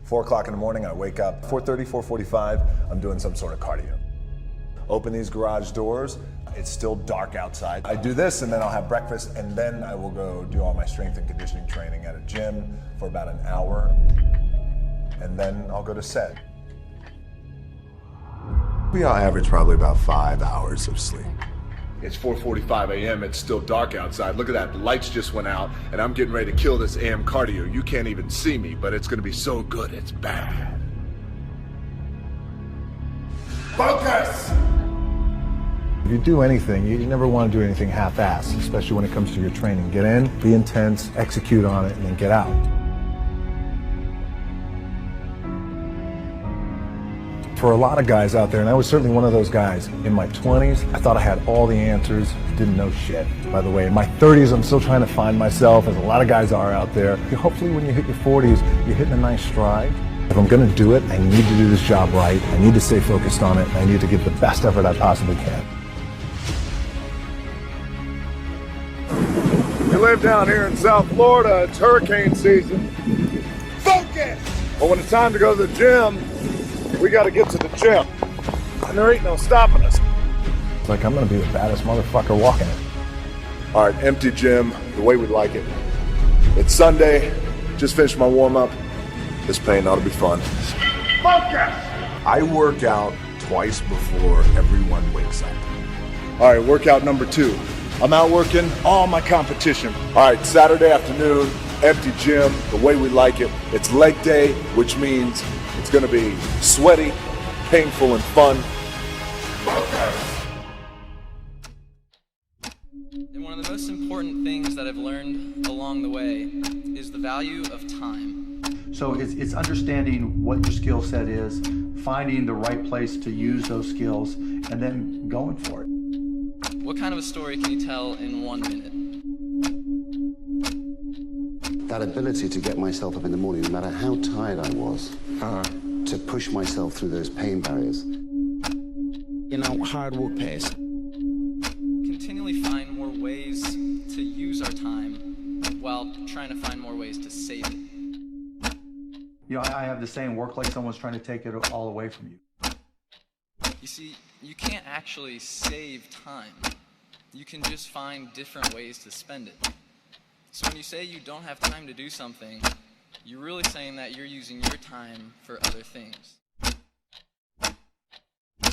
4 o'clock in the morning, I wake up, 4:30, 4:45, I'm doing some sort of cardio. Open these garage doors, it's still dark outside. I do this and then I'll have breakfast and then I will go do all my strength and conditioning training at a gym for about an hour. And then I'll go to set. We all average probably about 5 hours of sleep. It's 4:45 a.m., it's still dark outside. Look at that, the lights just went out and I'm getting ready to kill this AM cardio. You can't even see me, but it's gonna be so good, it's bad. Focus! If you do anything, you never want to do anything half-assed, especially when it comes to your training. Get in, be intense, execute on it, and then get out. For a lot of guys out there, and I was certainly one of those guys, in my 20s, I thought I had all the answers, didn't know shit. By the way, in my 30s, I'm still trying to find myself, as a lot of guys are out there. Hopefully when you hit your 40s, you're hitting a nice stride. If I'm gonna do it, I need to do this job right, I need to stay focused on it, and I need to give the best effort I possibly can. You live down here in South Florida, it's hurricane season. Focus! But when it's time to go to the gym, we gotta get to the gym. And there ain't no stopping us. It's like I'm gonna be the baddest motherfucker walking it. All right, empty gym, the way we like it. It's Sunday, just finished my warm-up. This pain ought to be fun. Focus! I work out twice before everyone wakes up. All right, workout number 2. I'm out working all my competition. All right, Saturday afternoon, empty gym, the way we like it. It's leg day, which means it's gonna be sweaty, painful, and fun. And one of the most important things that I've learned along the way is the value of time. So it's understanding what your skill set is, finding the right place to use those skills, and then going for it. What kind of a story can you tell in 1 minute? That ability to get myself up in the morning, no matter how tired I was, to push myself through those pain barriers. You know, hard work pays. Continually find more ways to use our time while trying to find more ways to save it. You know, I have the saying, work like someone's trying to take it all away from you. You see, you can't actually save time. You can just find different ways to spend it. So when you say you don't have time to do something, you're really saying that you're using your time for other things.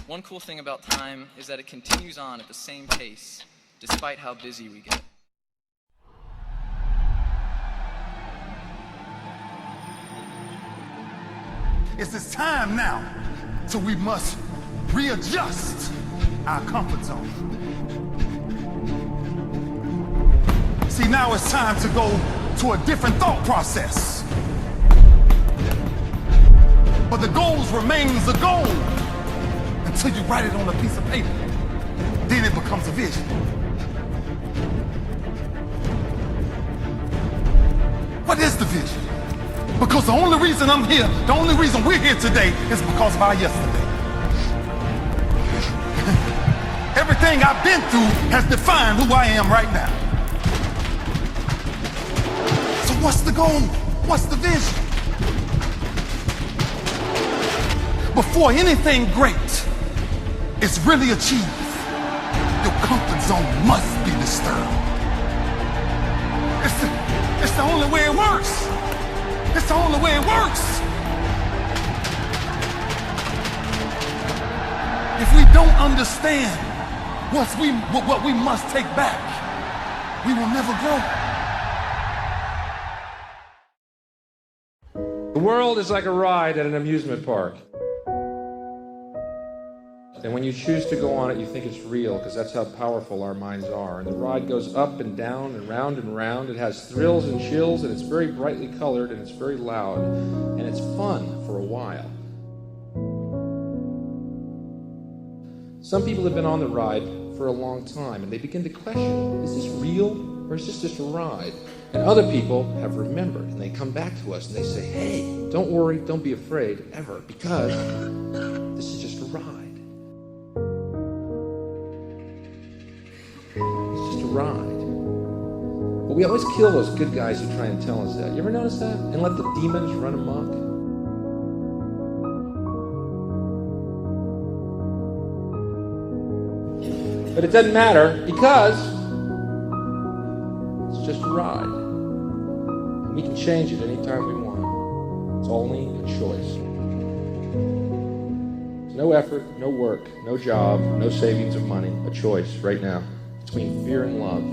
One cool thing about time is that it continues on at the same pace, despite how busy we get. It's this time now, so we must readjust our comfort zone. See, now it's time to go to a different thought process. But the goal remains a goal until you write it on a piece of paper. Then it becomes a vision. What is the vision? Because the only reason I'm here, the only reason we're here today is because of our yesterday. Everything I've been through has defined who I am right now. So what's the goal? What's the vision? Before anything great is really achieved, your comfort zone must be disturbed. It's the only way it works. It's the only way it works. If we don't understand what we must take back, we will never grow. The world is like a ride at an amusement park. And when you choose to go on it, you think it's real, because that's how powerful our minds are. And the ride goes up and down and round and round. It has thrills and chills, and it's very brightly colored, and it's very loud. And it's fun for a while. Some people have been on the ride for a long time, and they begin to question, is this real, or is this just a ride? And other people have remembered, and they come back to us, and they say, hey, don't worry, don't be afraid, ever, because this is just a ride. Ride. But we always kill those good guys who try and tell us that. You ever notice that? And let the demons run amok? But it doesn't matter because it's just a ride. And we can change it anytime we want. It's only a choice. There's no effort, no work, no job, no savings of money. A choice right now between fear and love.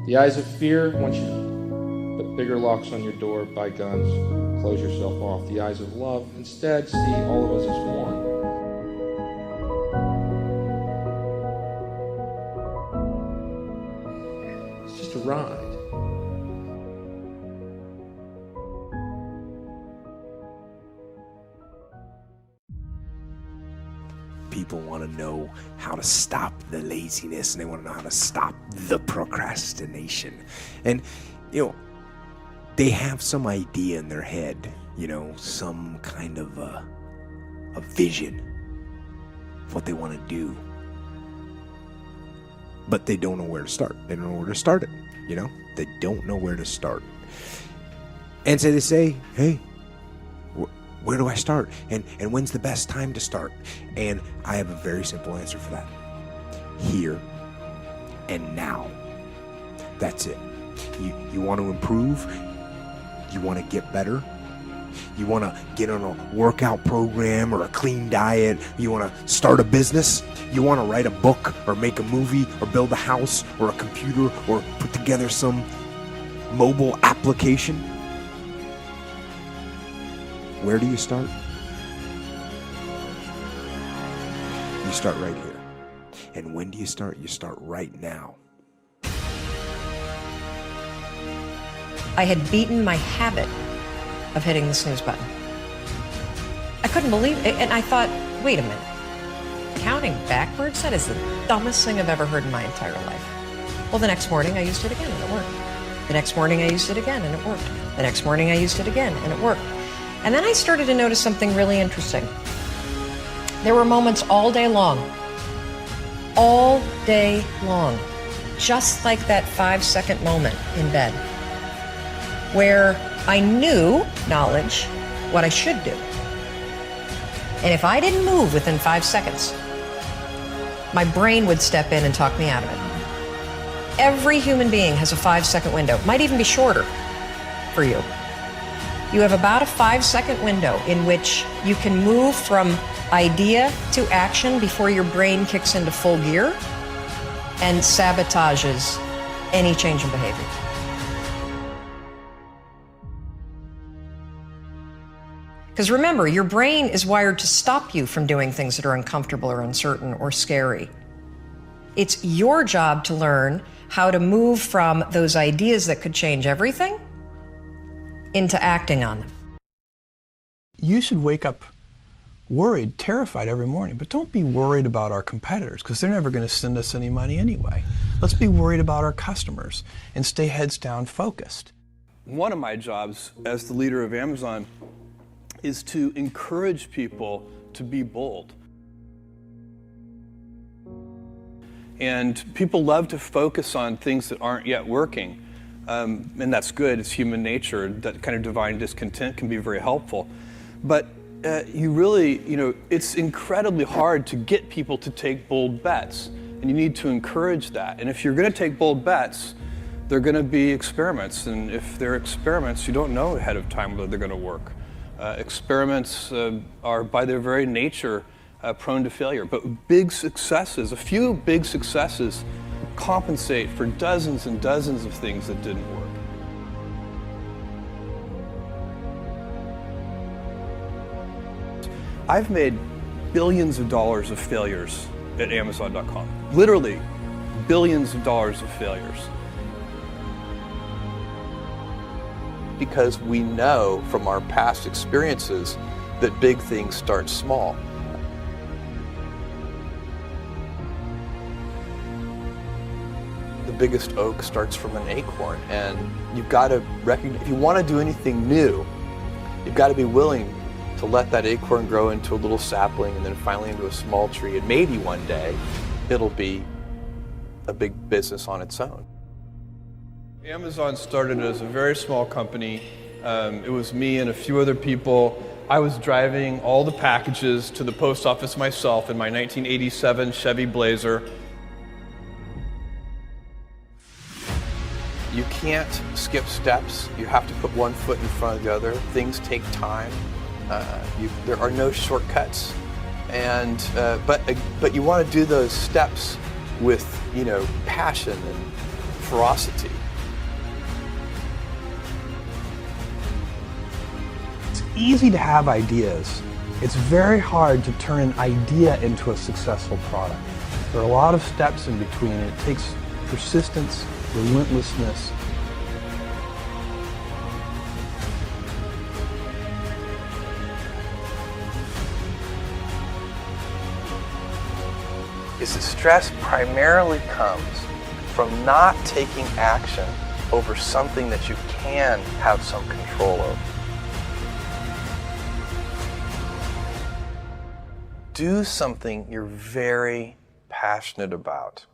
The eyes of fear want you to put bigger locks on your door, buy guns, close yourself off. The eyes of love instead see all of us as one. It's just a ride. People want to know how to stop the laziness, and they want to know how to stop the procrastination. And, they have some idea in their head, some kind of a vision of what they want to do. But they don't know where to start. They don't know where to start it, They don't know where to start. And so they say, hey, where do I start? And when's the best time to start? And I have a very simple answer for that. Here and now. That's it. You want to improve? You want to get better? You want to get on a workout program or a clean diet? You want to start a business? You want to write a book or make a movie or build a house or a computer or put together some mobile application? Where do you start? You start right here. And when do you start? You start right now. I had beaten my habit of hitting the snooze button. I couldn't believe it, and I thought, wait a minute. Counting backwards? That is the dumbest thing I've ever heard in my entire life. Well, the next morning I used it again and it worked. The next morning I used it again and it worked. The next morning I used it again and it worked. And then I started to notice something really interesting. There were moments all day long, just like that 5-second moment in bed, where I knew, knowledge, what I should do. And if I didn't move within 5 seconds, my brain would step in and talk me out of it. Every human being has a 5-second window, might even be shorter for you. You have about a 5-second window in which you can move from idea to action before your brain kicks into full gear and sabotages any change in behavior. Because remember, your brain is wired to stop you from doing things that are uncomfortable or uncertain or scary. It's your job to learn how to move from those ideas that could change everything into acting on them. You should wake up worried, terrified every morning, but don't be worried about our competitors because they're never going to send us any money anyway. Let's be worried about our customers and stay heads down focused. One of my jobs as the leader of Amazon is to encourage people to be bold. And people love to focus on things that aren't yet working. And that's good, it's human nature. That kind of divine discontent can be very helpful. But you really, it's incredibly hard to get people to take bold bets. And you need to encourage that. And if you're gonna take bold bets, they're gonna be experiments. And if they're experiments, you don't know ahead of time whether they're gonna work. Experiments are by their very nature prone to failure. But big successes, a few big successes, compensate for dozens and dozens of things that didn't work. I've made billions of dollars of failures at Amazon.com. Literally, billions of dollars of failures. Because we know from our past experiences that big things start small. The biggest oak starts from an acorn, and you've got to recognize, if you want to do anything new, you've got to be willing to let that acorn grow into a little sapling and then finally into a small tree, and maybe one day it'll be a big business on its own. Amazon started as a very small company. It was me and a few other people. I was driving all the packages to the post office myself in my 1987 Chevy Blazer. You can't skip steps. You have to put one foot in front of the other. Things take time. There are no shortcuts. And but you want to do those steps with, you know, passion and ferocity. It's easy to have ideas. It's very hard to turn an idea into a successful product. There are a lot of steps in between. It takes persistence, relentlessness. Is that stress primarily comes from not taking action over something that you can have some control over. Do something you're very passionate about.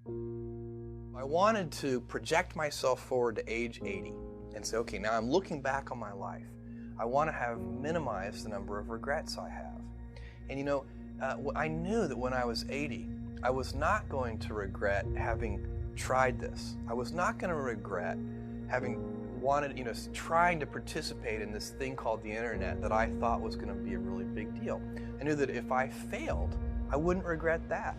I wanted to project myself forward to age 80 and say, okay, now I'm looking back on my life. I want to have minimized the number of regrets I have. And you know, I knew that when I was 80, I was not going to regret having tried this. I was not going to regret having wanted, you know, trying to participate in this thing called the internet that I thought was going to be a really big deal. I knew that if I failed, I wouldn't regret that.